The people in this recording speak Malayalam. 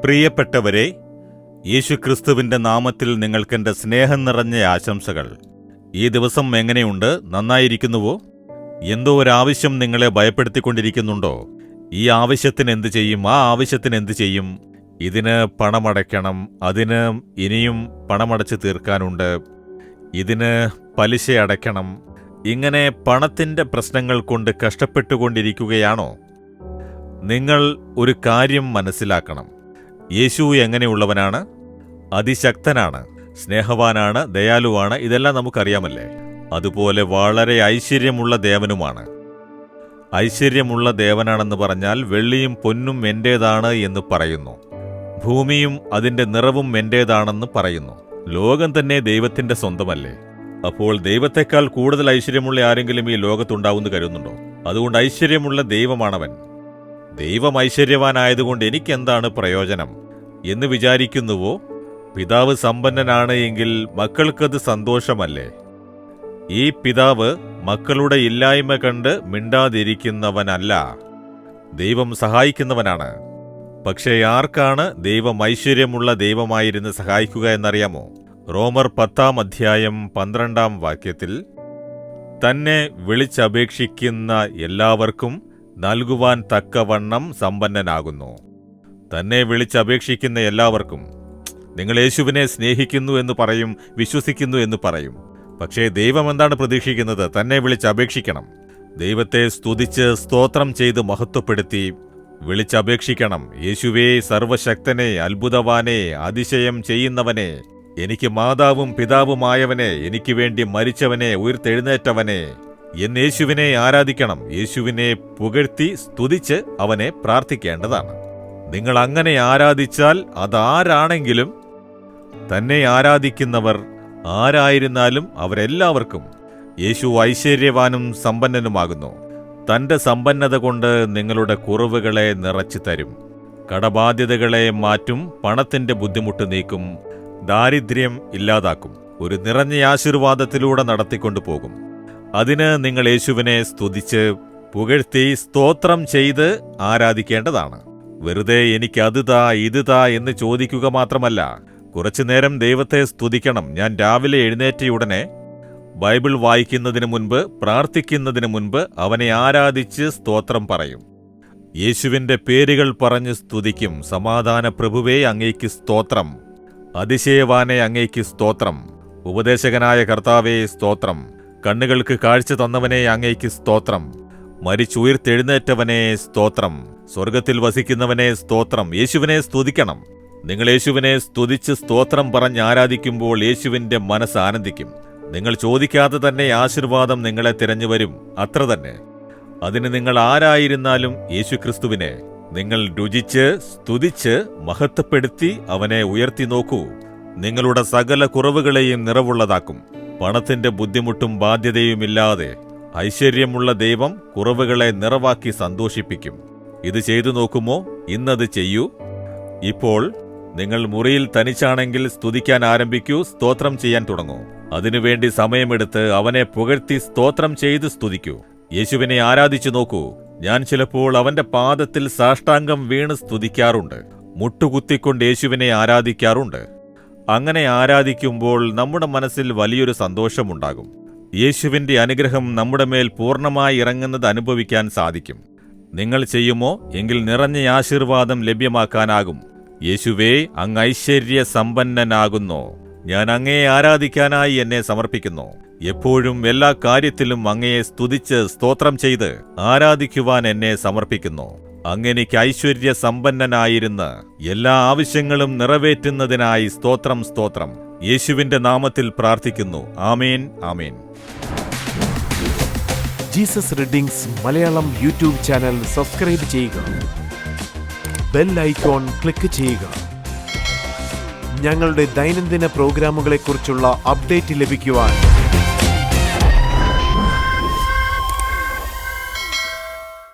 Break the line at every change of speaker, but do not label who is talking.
പ്രിയപ്പെട്ടവരെ, യേശുക്രിസ്തുവിന്റെ നാമത്തിൽ നിങ്ങൾക്കെന്റെ സ്നേഹം നിറഞ്ഞ ആശംസകൾ. ഈ ദിവസം എങ്ങനെയുണ്ട്? നന്നായിരിക്കുന്നുവോ? എന്തോ ഒരാവശ്യം നിങ്ങളെ ഭയപ്പെടുത്തിക്കൊണ്ടിരിക്കുന്നുണ്ടോ? ഈ ആവശ്യത്തിന് എന്തു ചെയ്യും, ആ ആവശ്യത്തിന് എന്തു ചെയ്യും, ഇതിന് പണമടയ്ക്കണം, അതിന് ഇനിയും പണമടച്ച് തീർക്കാനുണ്ട്, ഇതിന് പലിശ അടയ്ക്കണം, ഇങ്ങനെ പണത്തിന്റെ പ്രശ്നങ്ങൾ കൊണ്ട് കഷ്ടപ്പെട്ടുകൊണ്ടിരിക്കുകയാണോ? നിങ്ങൾ ഒരു കാര്യം മനസ്സിലാക്കണം. യേശു എങ്ങനെയുള്ളവനാണ്? അതിശക്തനാണ്, സ്നേഹവാനാണ്, ദയാലുവാണ്. ഇതെല്ലാം നമുക്കറിയാമല്ലേ? അതുപോലെ വളരെ ഐശ്വര്യമുള്ള ദേവനുമാണ്. ഐശ്വര്യമുള്ള ദേവനാണെന്ന് പറഞ്ഞാൽ വെള്ളിയും പൊന്നും എന്റേതാണ് എന്ന് പറയുന്നു, ഭൂമിയും അതിന്റെ നിറവും എന്റേതാണെന്ന് പറയുന്നു. ലോകം തന്നെ ദൈവത്തിന്റെ സ്വന്തമല്ലേ? അപ്പോൾ ദൈവത്തെക്കാൾ കൂടുതൽ ഐശ്വര്യമുള്ള ആരെങ്കിലും ഈ ലോകത്തുണ്ടാവുമെന്ന് കരുതുന്നുണ്ടോ? അതുകൊണ്ട് ഐശ്വര്യമുള്ള ദൈവമാണവൻ. ദൈവം ഐശ്വര്യവാനായതുകൊണ്ട് എനിക്കെന്താണ് പ്രയോജനം എന്ന് വിചാരിക്കുന്നുവോ? പിതാവ് സമ്പന്നനാണ് എങ്കിൽ മക്കൾക്കത് സന്തോഷമല്ലേ? ഈ പിതാവ് മക്കളുടെ ഇല്ലായ്മ കണ്ട് മിണ്ടാതിരിക്കുന്നവനല്ല, ദൈവം സഹായിക്കുന്നവനാണ്. പക്ഷേ ആർക്കാണ് ദൈവം ഐശ്വര്യമുള്ള ദൈവമായിരുന്ന് സഹായിക്കുക എന്നറിയാമോ? റോമർ 10:12 തന്നെ വിളിച്ചപേക്ഷിക്കുന്ന എല്ലാവർക്കും നൽകുവാൻ തക്കവണ്ണം സമ്പന്നനാകുന്നു. തന്നെ വിളിച്ചപേക്ഷിക്കുന്ന എല്ലാവർക്കും. നിങ്ങൾ യേശുവിനെ സ്നേഹിക്കുന്നു എന്ന് പറയും, വിശ്വസിക്കുന്നു എന്ന് പറയും. പക്ഷേ ദൈവം എന്താണ് പ്രതീക്ഷിക്കുന്നത്? തന്നെ വിളിച്ചപേക്ഷിക്കണം. ദൈവത്തെ സ്തുതിച്ച് സ്തോത്രം ചെയ്ത് മഹത്വപ്പെടുത്തി വിളിച്ചപേക്ഷിക്കണം. യേശുവേ, സർവശക്തനെ, അത്ഭുതവാനെ, അതിശയം ചെയ്യുന്നവനെ, എനിക്ക് മാതാവും പിതാവുമായവനെ, എനിക്ക് വേണ്ടി മരിച്ചവനെ, ഉയർത്തെഴുന്നേറ്റവനെ എന്ന് യേശുവിനെ ആരാധിക്കണം. യേശുവിനെ പുകഴ്ത്തി സ്തുതിച്ച് അവനെ പ്രാർത്ഥിക്കേണ്ടതാണ്. നിങ്ങൾ അങ്ങനെ ആരാധിച്ചാൽ അതാരാണെങ്കിലും, തന്നെ ആരാധിക്കുന്നവർ ആരായിരുന്നാലും അവരെല്ലാവർക്കും യേശു ഐശ്വര്യവാനും സമ്പന്നനുമാകുന്നു. തന്റെ സമ്പന്നത കൊണ്ട് നിങ്ങളുടെ കുറവുകളെ നിറച്ചു തരും, കടബാധ്യതകളെ മാറ്റും, പണത്തിന്റെ ബുദ്ധിമുട്ട് നീക്കും, ദാരിദ്ര്യം ഇല്ലാതാക്കും, ഒരു നിറഞ്ഞ ആശീർവാദത്തിലൂടെ നടത്തിക്കൊണ്ടു പോകും. അതിന് നിങ്ങൾ യേശുവിനെ സ്തുതിച്ച് പുകഴ്ത്തി സ്തോത്രം ചെയ്ത് ആരാധിക്കേണ്ടതാണ്. വെറുതെ എനിക്ക് അത് താ ഇത് താ എന്ന് ചോദിക്കുക മാത്രമല്ല, കുറച്ചുനേരം ദൈവത്തെ സ്തുതിക്കണം. ഞാൻ രാവിലെ എഴുന്നേറ്റയുടനെ ബൈബിൾ വായിക്കുന്നതിന് മുൻപ്, പ്രാർത്ഥിക്കുന്നതിന് മുൻപ് അവനെ ആരാധിച്ച് സ്തോത്രം പറയും. യേശുവിന്റെ പേരുകൾ പറഞ്ഞ് സ്തുതിക്കും. സമാധാന പ്രഭുവേ, അങ്ങേക്ക് സ്തോത്രം. അതിശയവാനെ, അങ്ങേക്ക് സ്തോത്രം. ഉപദേശകനായ കർത്താവേ, സ്തോത്രം. കണ്ണുകൾക്ക് കാഴ്ച തന്നവനെ, അങ്ങേക്ക് സ്തോത്രം. മരിച്ചുയർത്തെഴുന്നേറ്റവനെ, സ്തോത്രം. സ്വർഗത്തിൽ വസിക്കുന്നവനെ, സ്തോത്രം. യേശുവിനെ സ്തുതിക്കണം. നിങ്ങൾ യേശുവിനെ സ്തുതിച്ച് സ്തോത്രം പറഞ്ഞ് ആരാധിക്കുമ്പോൾ യേശുവിന്റെ മനസ്സ് ആനന്ദിക്കും. നിങ്ങൾ ചോദിക്കാതെ തന്നെ ആശീർവാദം നിങ്ങളെ തിരഞ്ഞു വരും. അത്ര തന്നെ. അതിന് നിങ്ങൾ ആരായിരുന്നാലും യേശുക്രിസ്തുവിനെ നിങ്ങൾ രുചിച്ച് സ്തുതിച്ച് മഹത്വപ്പെടുത്തി അവനെ ഉയർത്തി നോക്കൂ. നിങ്ങളുടെ സകല കുറവുകളെയും നിറവുള്ളതാക്കും. പണത്തിന്റെ ബുദ്ധിമുട്ടും ബാധ്യതയുമില്ലാതെ ഐശ്വര്യമുള്ള ദൈവം കുറവുകളെ നിറവാക്കി സന്തോഷിപ്പിക്കും. ഇത് ചെയ്തു നോക്കുമോ? ഇന്നത് ചെയ്യൂ. ഇപ്പോൾ നിങ്ങൾ മുറിയിൽ തനിച്ചാണെങ്കിൽ സ്തുതിക്കാൻ ആരംഭിക്കൂ, സ്തോത്രം ചെയ്യാൻ തുടങ്ങൂ. അതിനുവേണ്ടി സമയമെടുത്ത് അവനെ പുകഴ്ത്തി സ്തോത്രം ചെയ്ത് സ്തുതിക്കൂ. യേശുവിനെ ആരാധിച്ചു നോക്കൂ. ഞാൻ ചിലപ്പോൾ അവന്റെ പാദത്തിൽ സാഷ്ടാംഗം വീണ് സ്തുതിക്കാറുണ്ട്, മുട്ടുകുത്തിക്കൊണ്ട് യേശുവിനെ ആരാധിക്കാറുണ്ട്. അങ്ങനെ ആരാധിക്കുമ്പോൾ നമ്മുടെ മനസ്സിൽ വലിയൊരു സന്തോഷമുണ്ടാകും. യേശുവിന്റെ അനുഗ്രഹം നമ്മുടെ മേൽ പൂർണ്ണമായി ഇറങ്ങുന്നത് അനുഭവിക്കാൻ സാധിക്കും. നിങ്ങൾ ചെയ്യുമോ? എങ്കിൽ നിറഞ്ഞ ആശീർവാദം ലഭ്യമാക്കാനാകും. യേശുവേ, അങ്ങ് ഐശ്വര്യ സമ്പന്നനാകുന്നു. ഞാൻ അങ്ങയെ ആരാധിക്കാനായി എന്നെ സമർപ്പിക്കുന്നു. എപ്പോഴും എല്ലാ കാര്യത്തിലും അങ്ങയെ സ്തുതിച്ച് സ്തോത്രം ചെയ്ത് ആരാധിക്കുവാൻ എന്നെ സമർപ്പിക്കുന്നു. അങ്ങെനിക്ക് ഐശ്വര്യ സമ്പന്നനായിരുന്ന് എല്ലാ ആവശ്യങ്ങളും നിറവേറ്റുന്നതിനായി സ്തോത്രം, സ്തോത്രം. യേശുവിന്റെ നാമത്തിൽ പ്രാർത്ഥിക്കുന്നു. ആമേൻ, ആമേൻ.
Jesus readings Malayalam YouTube channel subscribe ചെയ്യുക, ബെൽ ഐക്കോൺ ക്ലിക്ക് ചെയ്യുക. ഞങ്ങളുടെ ദൈനംദിന പ്രോഗ്രാമുകളെക്കുറിച്ചുള്ള അപ്ഡേറ്റ് ലഭിക്കുവാൻ